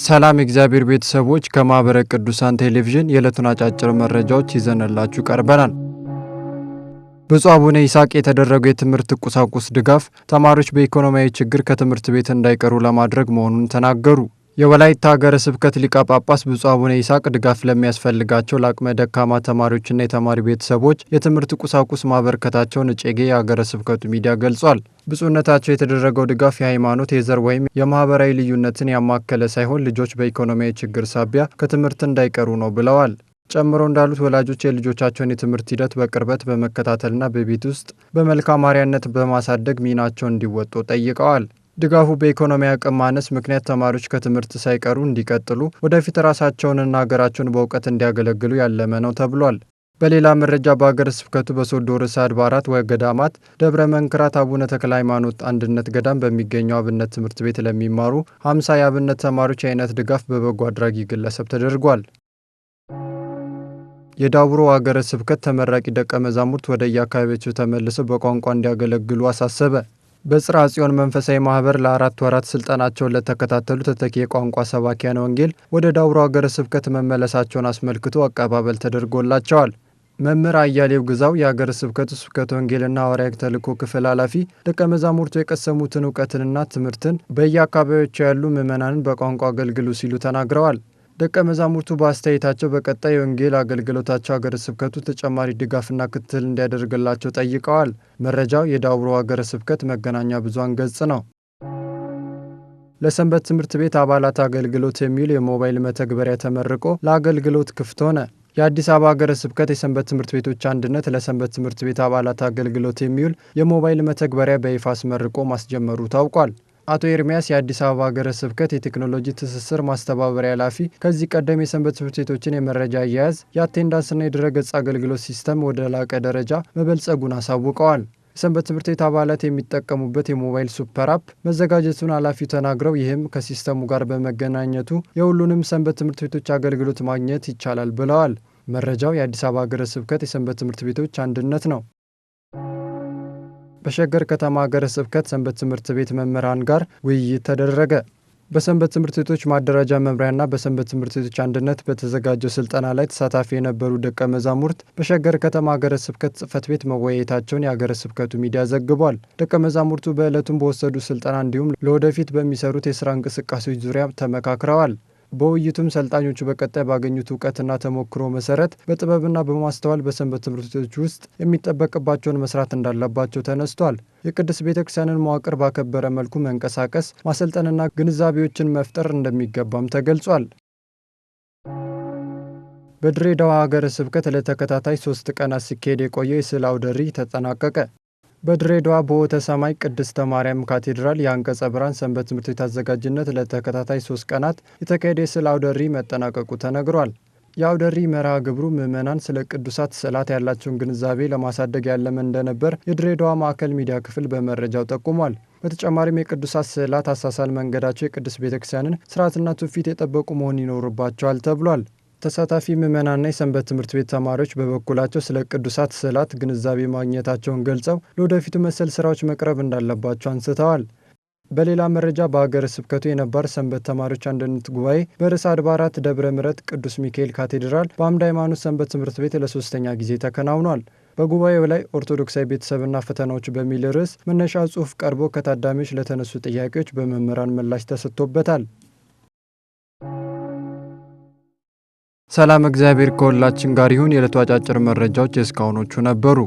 ሰላም የእግዚአብሔር ቤተሰቦች ከማኅበረ ቅዱሳን ቴሌቪዥን የዕለቱን አጫጭር መረጃዎች ይዘንላችሁ ቀርበናል። ብፁዕ አቡነ ይስሐቅ የተደረገው የትምህርት ቁሳቁስ ድጋፍ ተማሪዎች በኢኮኖሚያዊ ችግር ከትምህርት ቤት እንዳይቀሩ ለማድረግ መሆኑን ተናገሩ። የወላይታ ሀገረ ስብከት ሊቀ ጳጳስ ብፁዕ አቡነ ይስሐቅ ድጋፍ ለሚያስፈልጋቸው ለአቅመ ደካማ ተማሪዎችና የተማሪ ቤተሰቦች የትምህርት ቁሳቁስ ማበርከታቸውን እጨጌ የሀገረ ስብከቱ ሚዲያ ገልጿል። ብፁዕነታቸው የተደረገው ድጋፍ የሃይማኖት፣ የዘር ወይም የማህበራዊ ልዩነትን ያማከለ ሳይሆን ልጆች በኢኮኖሚያዊ ችግር ሳቢያ ከትምህርት እንዳይቀሩ ነው ብለዋል። ጨምሮ እንዳሉት ወላጆች የልጆቻቸውን የትምህርት ሂደት በቅርበት በመከታተልና በቤት ውስጥ በመልካም አርአያነት በማሳደግ ሚናቸውን እንዲወጡ ጠይቀዋል። ድጋፉ በኢኮኖሚ አቅም ማነስ ምክንያት ተማሪዎች ከትምህርት ሳይቀሩ እንዲቀጥሉ፣ ወደፊት ራሳቸውንና ሀገራቸውን በእውቀት እንዲያገለግሉ ያለመ ነው ተብሏል። በሌላ መረጃ በሀገረ ስብከቱ በሶዶ ርዕሰ አድባራት ወገዳማት ደብረ መንክራት አቡነ ተክለ ሃይማኖት አንድነት ገዳም በሚገኘው አብነት ትምህርት ቤት ለሚማሩ 50 የአብነት ተማሪዎች የአይነት ድጋፍ በበጎ አድራጊ ግለሰብ ተደርጓል። የዳውሮ ሀገረ ስብከት ተመራቂ ደቀ መዛሙርት ወደ የአካባቢያቸው ተመልሰው በቋንቋ እንዲያገለግሉ አሳሰበ። በጽርሐ ጽዮን መንፈሳዊ ማህበር ለ4 ወራት ስልጠናቸውን ለተከታተሉ ተተኪ የቋንቋ ሰባኪያነ ወንጌል ወደ ዳውሮ ሀገረ ስብከት መመለሳቸውን አስመልክቶ አቀባበል ተደርጎላቸዋል። መምህር አያሌው ግዛው የሀገረ ስብከቱ ስብከተ ወንጌልና ሐዋርያዊ ተልእኮ ክፍል ኃላፊ ደቀ መዛሙርቱ የቀሰሙትን እውቀትንና ትምህርትን በየአካባቢያቸው ያሉ ምዕመናንን በቋንቋ አገልግሉ ሲሉ ተናግረዋል። ደቀ መዛሙርቱ በአስተያየታቸው በቀጣይ የወንጌል አገልግሎታቸው ሀገረ ስብከቱ ተጨማሪ ድጋፍና ክትትል እንዲያደርግላቸው ጠይቀዋል። መረጃው የዳውሮ ሀገረ ስብከት መገናኛ ብዙኃን ገጽ ነው። ለሰንበት ትምህርት ቤት አባላት አገልግሎት የሚውል የሞባይል መተግበሪያ ተመርቆ ለአገልግሎት ክፍት ሆነ። የአዲስ አበባ ሀገረ ስብከት የሰንበት ትምህርት ቤቶች አንድነት ለሰንበት ትምህርት ቤት አባላት አገልግሎት የሚውል የሞባይል መተግበሪያ በይፋ አስመርቆ ማስጀመሩ ታውቋል። አቶ ኤርሚያስ የአዲስ አበባ ሀገረ ስብከት የቴክኖሎጂ ትስስር ማስተባበሪያ ኃላፊ ከዚህ ቀደም የሰንበት ትምህርት ቤቶችን የመረጃ አያያዝ፣ የአቴንዳንስና የድረገጽ አገልግሎት ሲስተም ወደ ላቀ ደረጃ መበልጸጉን አሳውቀዋል። የሰንበት ትምህርት ቤት አባላት የሚጠቀሙበት የሞባይል ሱፐር አፕ መዘጋጀቱን ኃላፊው ተናግረው ይህም ከሲስተሙ ጋር በመገናኘቱ የሁሉንም ሰንበት ትምህርት ቤቶች አገልግሎት ማግኘት ይቻላል ብለዋል። መረጃው የአዲስ አበባ ሀገረ ስብከት የሰንበት ትምህርት ቤቶች አንድነት ነው። በሸገር ከተማ ሀገረ ስብከት ሰንበት ትምህርት ቤት መምህራን ጋር ውይይት ተደረገ። በሰንበት ትምህርት ቤቶች ማደራጃ መምሪያና በሰንበት ትምህርት ቤቶች አንድነት በተዘጋጀው ስልጠና ላይ ተሳታፊ የነበሩ ደቀ መዛሙርት በሸገር ከተማ ሀገረ ስብከት ጽሕፈት ቤት መወያየታቸውን የሀገረ ስብከቱ ሚዲያ ዘግቧል። ደቀ መዛሙርቱ በዕለቱም በወሰዱ ስልጠና እንዲሁም ለወደፊት በሚሰሩት የስራ እንቅስቃሴዎች ዙሪያ ተመካክረዋል። በውይይቱም ሰልጣኞቹ በቀጣይ ባገኙት እውቀትና ተሞክሮ መሰረት በጥበብና በማስተዋል በሰንበት ትምህርት ቤቶች ውስጥ የሚጠበቅባቸውን መስራት እንዳለባቸው ተነስቷል። የቅድስት ቤተ ክርስቲያንን መዋቅር ባከበረ መልኩ መንቀሳቀስ፣ ማሰልጠንና ግንዛቤዎችን መፍጠር እንደሚገባም ተገልጿል። በድሬዳዋ ሀገረ ስብከት ለተከታታይ 3 ቀናት ሲካሄድ የቆየው የስዕል አውደ ርዕይ ተጠናቀቀ። በድሬዳዋ በሆተ ሰማይ ቅድስተ ማርያም ካቴድራል የአንቀጸ ብርሃን ሰንበት ትምህርት ቤት አዘጋጅነት ለተከታታይ 3 ቀናት የተካሄደ የስዕል አውደ ርዕይ መጠናቀቁ ተነግሯል። የአውደ ርዕይ መርሃ ግብሩ ምዕመናን ስለ ቅዱሳት ስዕላት ያላቸውን ግንዛቤ ለማሳደግ ያለመ እንደነበር የድሬዳዋ ማዕከል ሚዲያ ክፍል በመረጃው ጠቁሟል። በተጨማሪም የቅዱሳት ስዕላት አሳሳል መንገዳቸው የቅድስት ቤተክርስቲያንን ስርዓትና ትውፊት የጠበቁ መሆን ይኖርባቸዋል ተብሏል። ተሳታፊ ምዕመናንና የሰንበት ትምህርት ቤት ተማሪዎች በበኩላቸው ስለ ቅዱሳት ስዕላት ግንዛቤ ማግኘታቸውን ገልጸው ለወደፊቱ መሰል ስራዎች መቅረብ እንዳለባቸው አንስተዋል። በሌላ መረጃ በሀገረ ስብከቱ የነባር ሰንበት ተማሪዎች አንድነት ጉባኤ በርዕሰ አድባራት ደብረ ምሕረት ቅዱስ ሚካኤል ካቴድራል በአምደ ሃይማኖት ሰንበት ትምህርት ቤት ለ3ኛ ጊዜ ተከናውኗል። በጉባኤው ላይ ኦርቶዶክሳዊ ቤተሰብና ፈተናዎች በሚል ርዕስ መነሻ ጽሑፍ ቀርቦ ከታዳሚዎች ለተነሱ ጥያቄዎች በመምህራን ምላሽ ተሰጥቶበታል። ሰላም እግዚአብሔር ከሁላችን ጋር ይሁን። የዕለቱ አጫጭር መረጃዎች የእስካሁኖቹ ነበሩ።